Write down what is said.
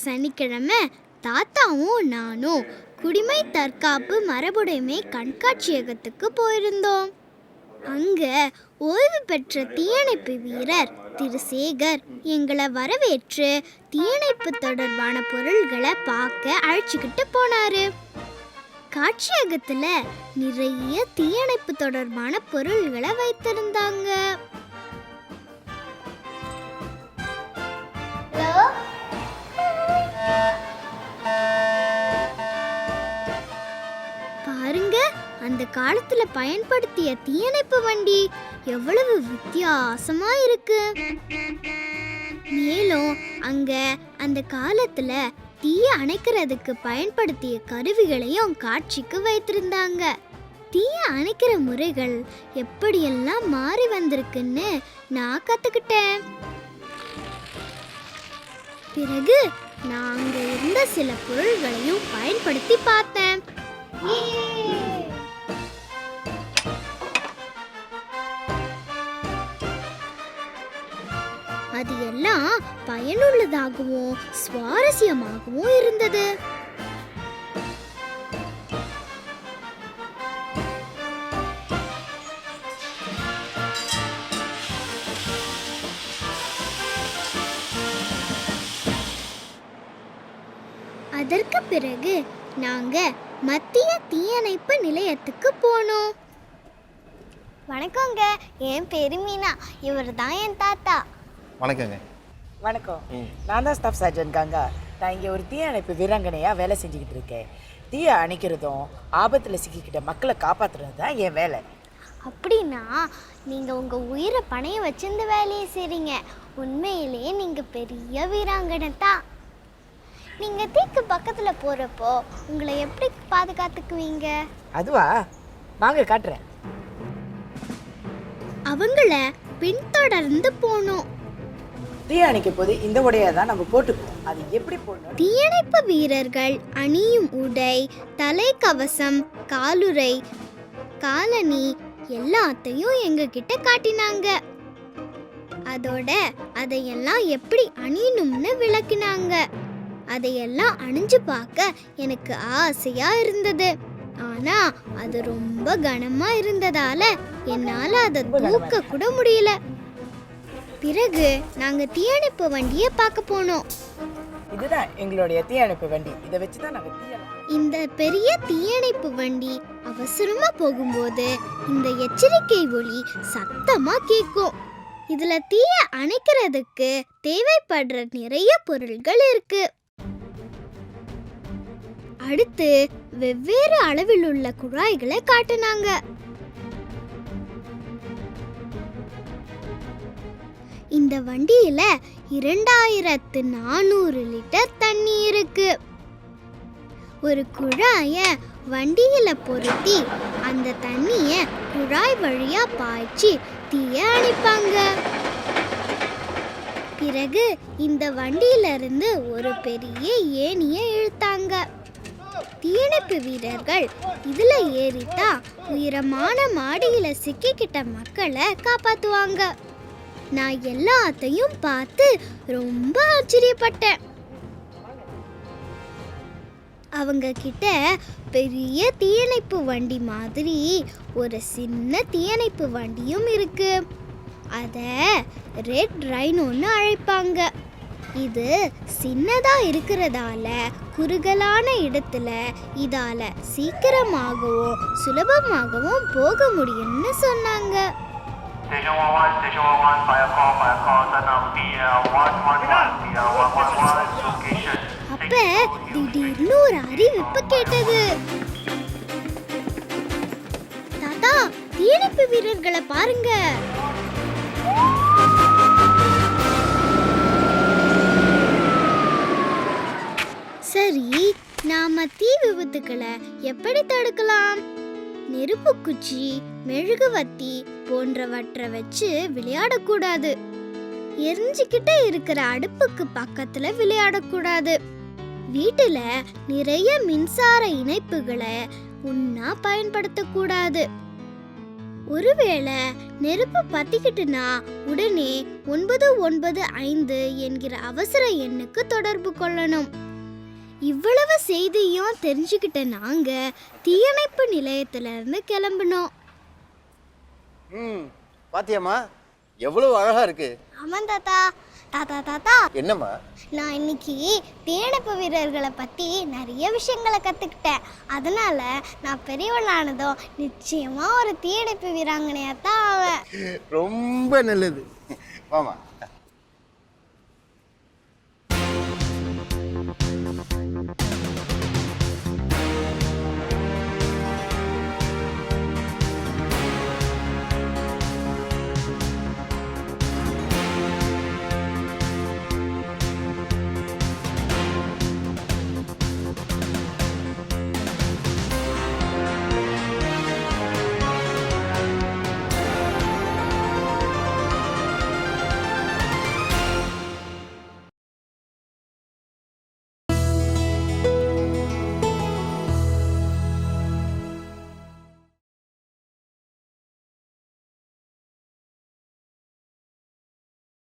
சனிக்கிழமை தாத்தாவும் நானும் குடிமை தற்காப்பு மரபுடைமை கண்காட்சியகத்துக்கு போயிருந்தோம். அங்க ஓய்வு பெற்ற தீயணைப்பு வீரர் திரு சேகர் எங்களை வரவேற்று தீயணைப்பு தொடர்பான பொருள்களை பார்க்க அழைச்சிக்கிட்டு போனாரு. காட்சியகத்துல நிறைய தீயணைப்பு தொடர்பான பொருள்களை வைத்திருந்தாங்க. பாருங்க, அந்த காலத்துல பயன்படுத்திய தீயணைப்பு வண்டி எவ்வளவு வித்தியாசமா இருக்கு. மேலும் அங்க அந்த காலத்துல தீய அணைக்கிறதுக்கு பயன்படுத்திய கருவிகளையும் காட்சிக்கு வைத்திருந்தாங்க. தீய அணைக்கிற முறைகள் எப்படியெல்லாம் மாறி வந்திருக்குன்னு நான் கத்துக்கிட்டேன். பிறகு நான் அங்க இருந்த சில பொருள்களையும் பயன்படுத்தி பார்த்தேன். அது எல்லாம் பயனுள்ளதாகவும் சுவாரஸ்யமாகவும் இருந்தது. அதற்கு பிறகு நாங்க மத்திய தீயணைப்பு நிலையத்துக்கு போனோம். வணக்கங்க, என் பேரு மீனா. இவர் தான் என் தாத்தா. வணக்கங்க. வணக்கம். நான் தான் ஸ்டாஃப் சர்ஜன் கங்கா. நான் இங்கே ஒரு தீயணைப்பு வீராங்கனையாக வேலை செஞ்சுக்கிட்டு இருக்கேன். தீயை அணைக்கிறதும் ஆபத்தில் சிக்கிக்கிட்ட மக்களை காப்பாற்றுறது தான் என் வேலை. அப்படின்னா நீங்கள் உங்கள் உயிரை பணைய வச்சு இந்த வேலையை செய்கிறீங்க. உண்மையிலேயே நீங்கள் பெரிய வீராங்கனை தான். நீங்கள் தீக்கு பக்கத்தில் போகிறப்போ உங்களை எப்படி பாதுகாத்துக்குவீங்க? அதுவா, வாங்க காட்டுறேன். அவங்கள பின்தொடர்ந்து போனோம். தீ அணைக்க போது இந்த உடையை தான் நம்ம போட்டுக்குவோம். அது எப்படி போடணும்? தீயணைப்பு வீரர்கள் அணியும் உடை, தலைக்கவசம், காலுறை, காலணி எல்லாத்தையும் எங்ககிட்ட காட்டினாங்க. அதோட அதையெல்லாம் எப்படி அணியணும்னு விளக்கினாங்க. அதையெல்லாம் அணிஞ்சு பார்க்க எனக்கு ஆசையா இருந்தது. ஆனா அது ரொம்ப கனமா இருந்ததால என்னால அதை தூக்க கூட முடியல. பிறகு நாங்க தீயணைப்பு வண்டியை பார்க்க போனோம். இதுதான் எங்களுடைய தீயணைப்பு வண்டி. இதை வச்சு தான் நாங்க இந்த பெரிய தீயணைப்பு வண்டி அவசரமா போகும்போது இந்த எச்சரிக்கை ஒலி சத்தமா கேட்கும். இதுல தீய அணைக்கிறதுக்கு தேவைப்படுற நிறைய பொருள்கள் இருக்கு. அடுத்து வெவ்வேறு அளவில் உள்ள குழாய்களை காட்டினாங்க. இந்த வண்டியில 2400 லிட்டர் தண்ணி இருக்கு. ஒரு குழாய வண்டியில பொருத்தி அந்த தண்ணிய குழாய் வழியா பாய்ச்சி தீய அணைப்பாங்க. பிறகு இந்த வண்டியில இருந்து ஒரு பெரிய ஏணிய இழுத்தாங்க. தீயணைப்பு வீரர்கள் இதுல ஏறிட்டா உயரமான மாடியில சிக்கிக்கிட்ட மக்களை காப்பாத்துவாங்க. நான் எல்லாத்தையும் பார்த்து ரொம்ப ஆச்சரியப்பட்டேன். அவங்க கிட்ட பெரிய தீயணைப்பு வண்டி மாதிரி ஒரு சின்ன தீயணைப்பு வண்டியும் இருக்கு. அத ரெட் ரைனோன்னு அழைப்பாங்க. இது சின்னதா இருக்கிறதால குறுகலான இடத்துல இதால சீக்கிரமாகவும் சுலபமாகவும் போக முடியும்னு சொன்னாங்க. அப்ப திடீர்னு ஒரு அறிவிப்பு கேட்டது. தாத்தா, தீயணைப்பு வீரர்களை பாருங்க. சரி, நாம தீ விபத்துக்களை எப்படி தடுக்கலாம்? நெருப்பு குச்சி, மெழுகுவத்தி போன்றவற்றை வச்சு விளையாடக்கூடாது. எரிஞ்சுக்கிட்டே இருக்கிற அடுப்புக்கு பக்கத்துல விளையாடக்கூடாது. வீட்டுல நிறைய மின்சார இணைப்புகளை உன்னா பயன்படுத்தக்கூடாது. ஒருவேளை நெருப்பு பத்திக்கிட்டுனா உடனே 995 என்கிற அவசர எண்ணுக்கு தொடர்பு கொள்ளணும். இவ்வளவு செய்தியும் தெரிஞ்சுக்கிட்ட நாங்க தீயணைப்பு நிலையத்துல இருந்து கிளம்பினோம். பாத்தியம்மா எவ்வளவு அழகா இருக்கு. ஆமாம் தாத்தா. தாத்தா தாத்தா என்னம்மா? நான் இன்னைக்கு தீயணைப்பு வீரர்களை பற்றி நிறைய விஷயங்களை கற்றுக்கிட்டேன். அதனால நான் பெரியவளானதும் நிச்சயமாக ஒரு தீயணைப்பு வீராங்கனையாக தான் ஆவேன். ரொம்ப நல்லது. வாமா.